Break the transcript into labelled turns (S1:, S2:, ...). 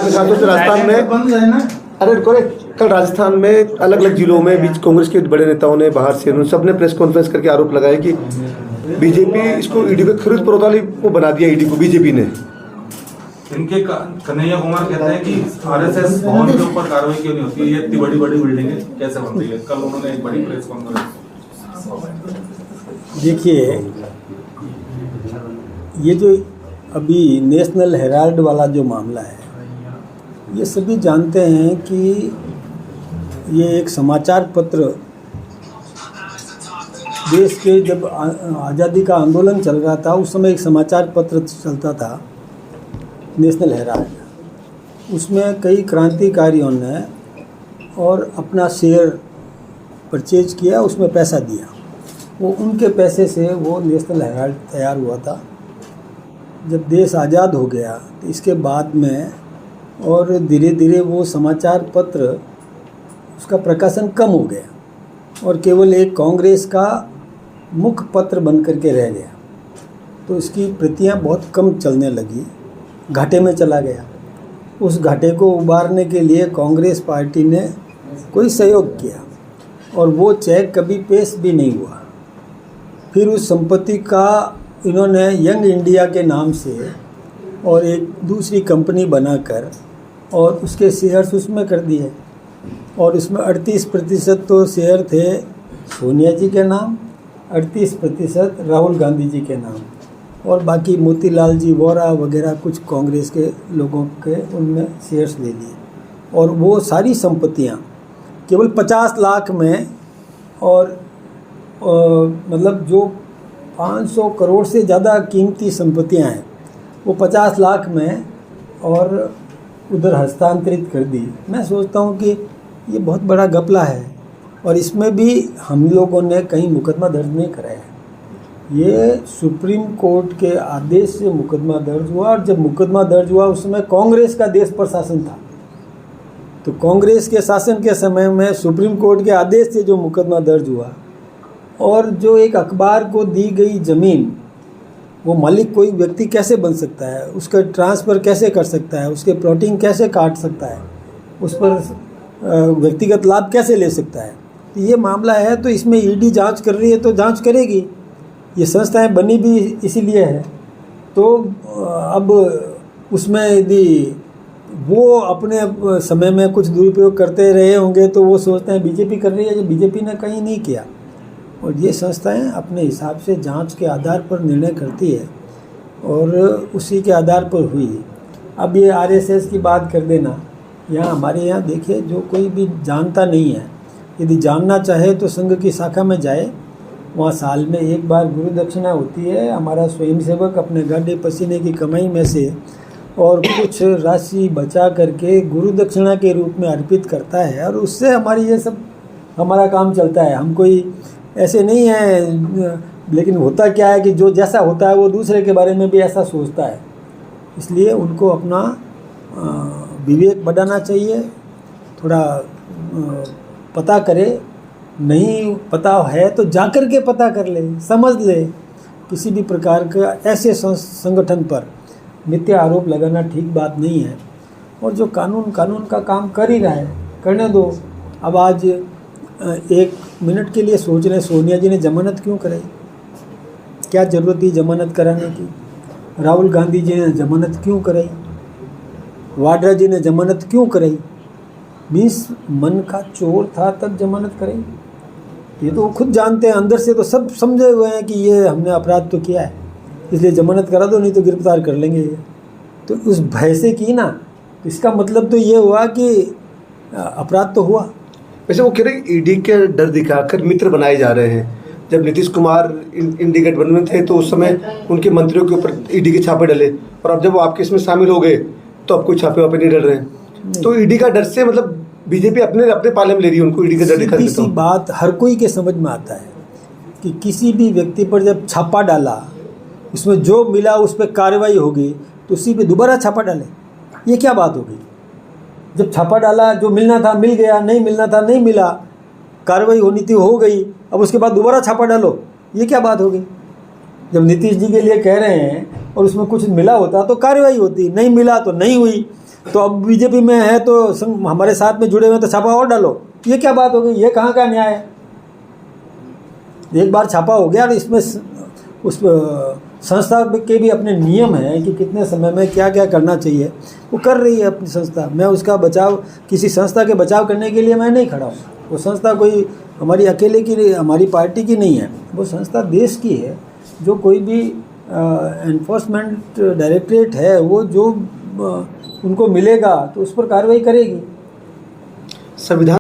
S1: अपने साथियों से राजस्थान में
S2: बंद है ना।
S1: अरे कल राजस्थान में अलग अलग जिलों में बीच कांग्रेस के बड़े नेताओं ने बाहर से उन्होंने सबने प्रेस कॉन्फ्रेंस करके आरोप लगाया कि बीजेपी इसको ईडी को खरीद प्रोताली को बना दिया, ईडी को बीजेपी ने।
S3: इनके कन्हैया कुमार कहते हैं कि आरएसएस भवन के ऊपर कार्रवाई क्यों नहीं होती है, ये इतनी बड़ी बड़ी बिल्डिंगें कैसे बन रही है। कल उन्होंने एक बड़ी प्रेस कॉन्फ्रेंस।
S2: देखिए, ये जो अभी नेशनल हेराल्ड वाला जो मामला है, ये सभी जानते हैं कि ये एक समाचार पत्र, देश के जब आज़ादी का आंदोलन चल रहा था उस समय एक समाचार पत्र चलता था नेशनल हेराल्ड। उसमें कई क्रांतिकारियों ने और अपना शेयर परचेज किया, उसमें पैसा दिया, वो उनके पैसे से वो नेशनल हेराल्ड तैयार हुआ था। जब देश आज़ाद हो गया तो इसके बाद में और धीरे धीरे वो समाचार पत्र उसका प्रकाशन कम हो गया और केवल एक कांग्रेस का मुख्य पत्र बन करके रह गया। तो इसकी प्रतियां बहुत कम चलने लगी, घाटे में चला गया। उस घाटे को उबारने के लिए कांग्रेस पार्टी ने कोई सहयोग किया और वो चेक कभी पेश भी नहीं हुआ। फिर उस संपत्ति का इन्होंने यंग इंडिया के नाम से और एक दूसरी कंपनी बनाकर और उसके शेयर्स उसमें कर दिए और उसमें 38% तो शेयर थे सोनिया जी के नाम, 38% राहुल गांधी जी के नाम और बाकी मोतीलाल जी वोरा वगैरह कुछ कांग्रेस के लोगों के उनमें शेयर्स ले लिए। और वो सारी संपत्तियां केवल 50 लाख में और मतलब जो 500 करोड़ से ज़्यादा कीमती संपत्तियां हैं वो 50 लाख में और उधर हस्तांतरित कर दी। मैं सोचता हूँ कि ये बहुत बड़ा घपला है और इसमें भी हम लोगों ने कहीं मुकदमा दर्ज नहीं कराया। ये सुप्रीम कोर्ट के आदेश से मुकदमा दर्ज हुआ और जब मुकदमा दर्ज हुआ उस समय कांग्रेस का देश पर शासन था। तो कांग्रेस के शासन के समय में सुप्रीम कोर्ट के आदेश से जो मुकदमा दर्ज हुआ और जो एक अखबार को दी गई ज़मीन, वो मालिक कोई व्यक्ति कैसे बन सकता है, उसका ट्रांसफ़र कैसे कर सकता है, उसके प्लॉटिंग कैसे काट सकता है, उस पर व्यक्तिगत लाभ कैसे ले सकता है। तो ये मामला है, तो इसमें ईडी जांच कर रही है तो जांच करेगी। ये संस्थाएं बनी भी इसीलिए है। तो अब उसमें यदि वो अपने समय में कुछ दुरुपयोग करते रहे होंगे तो वो सोचते हैं बीजेपी कर रही है, जो बीजेपी ने कहीं नहीं किया। और ये संस्थाएं अपने हिसाब से जांच के आधार पर निर्णय करती है और उसी के आधार पर हुई। अब ये आरएसएस की बात कर देना, यहाँ हमारे यहाँ देखिए, जो कोई भी जानता नहीं है, यदि जानना चाहे तो संघ की शाखा में जाए, वहाँ साल में एक बार गुरु दक्षिणा होती है। हमारा स्वयंसेवक अपने गाढ़े पसीने की कमाई में से और कुछ राशि बचा करके गुरु दक्षिणा के रूप में अर्पित करता है और उससे हमारी ये सब हमारा काम चलता है। हम कोई ऐसे नहीं है, लेकिन होता क्या है कि जो जैसा होता है वो दूसरे के बारे में भी ऐसा सोचता है। इसलिए उनको अपना विवेक बढ़ाना चाहिए, थोड़ा पता करे, नहीं पता है तो जाकर के पता कर ले, समझ ले। किसी भी प्रकार का ऐसे संगठन पर मिथ्या आरोप लगाना ठीक बात नहीं है। और जो कानून का काम कर ही रहा है, करने दो। अब आज एक मिनट के लिए सोच रहे सोनिया जी ने जमानत क्यों कराई, क्या ज़रूरत थी जमानत कराने की। राहुल गांधी जी ने जमानत क्यों कराई, वाड्रा जी ने जमानत क्यों कराई। मीन्स मन का चोर था तब जमानत कराई। ये तो खुद जानते हैं, अंदर से तो सब समझे हुए हैं कि ये हमने अपराध तो किया है, इसलिए जमानत करा दो, नहीं तो गिरफ्तार कर लेंगे ये। तो उस भय से की ना, तो इसका मतलब तो ये हुआ कि अपराध तो हुआ।
S1: वैसे वो कह रहे ईडी के डर दिखाकर मित्र बनाए जा रहे हैं। जब नीतीश कुमार इंडी गठबंधन में थे तो उस समय उनके मंत्रियों के ऊपर ईडी के छापे डले और अब जब वो आपके इसमें शामिल हो गए तो अब कोई छापे वापे नहीं डल रहे हैं। तो ईडी का डर से मतलब बीजेपी अपने पाले में ले रही है, उनको ईडी का डर दिखा देता हूं।
S2: बात हर कोई के समझ में आता है कि किसी भी व्यक्ति पर जब छापा डाला, उसमें जो मिला उस पर कार्रवाई होगी, तो उसी पे दोबारा छापा डाले, ये क्या बात होगी। जब छापा डाला, जो मिलना था मिल गया, नहीं मिलना था नहीं मिला, कार्रवाई होनी थी हो गई, अब उसके बाद दोबारा छापा डालो, ये क्या बात होगी। जब नीतीश जी के लिए कह रहे हैं और उसमें कुछ मिला होता तो कार्रवाई होती, नहीं मिला तो नहीं हुई। तो अब बीजेपी में है तो हमारे साथ में जुड़े हुए तो छापा और डालो, ये क्या बात हो गई? ये कहाँ का न्याय है? एक बार छापा हो गया तो इसमें उस संस्था के भी अपने नियम हैं कि कितने समय में क्या क्या करना चाहिए, वो कर रही है अपनी संस्था। मैं उसका बचाव, किसी संस्था के बचाव करने के लिए मैं नहीं खड़ा हूँ। वो संस्था कोई हमारी अकेले की नहीं, हमारी पार्टी की नहीं है, वो संस्था देश की है। जो कोई भी एनफोर्समेंट डायरेक्टरेट है वो जो उनको मिलेगा तो उस पर कार्रवाई करेगी।
S1: संविधान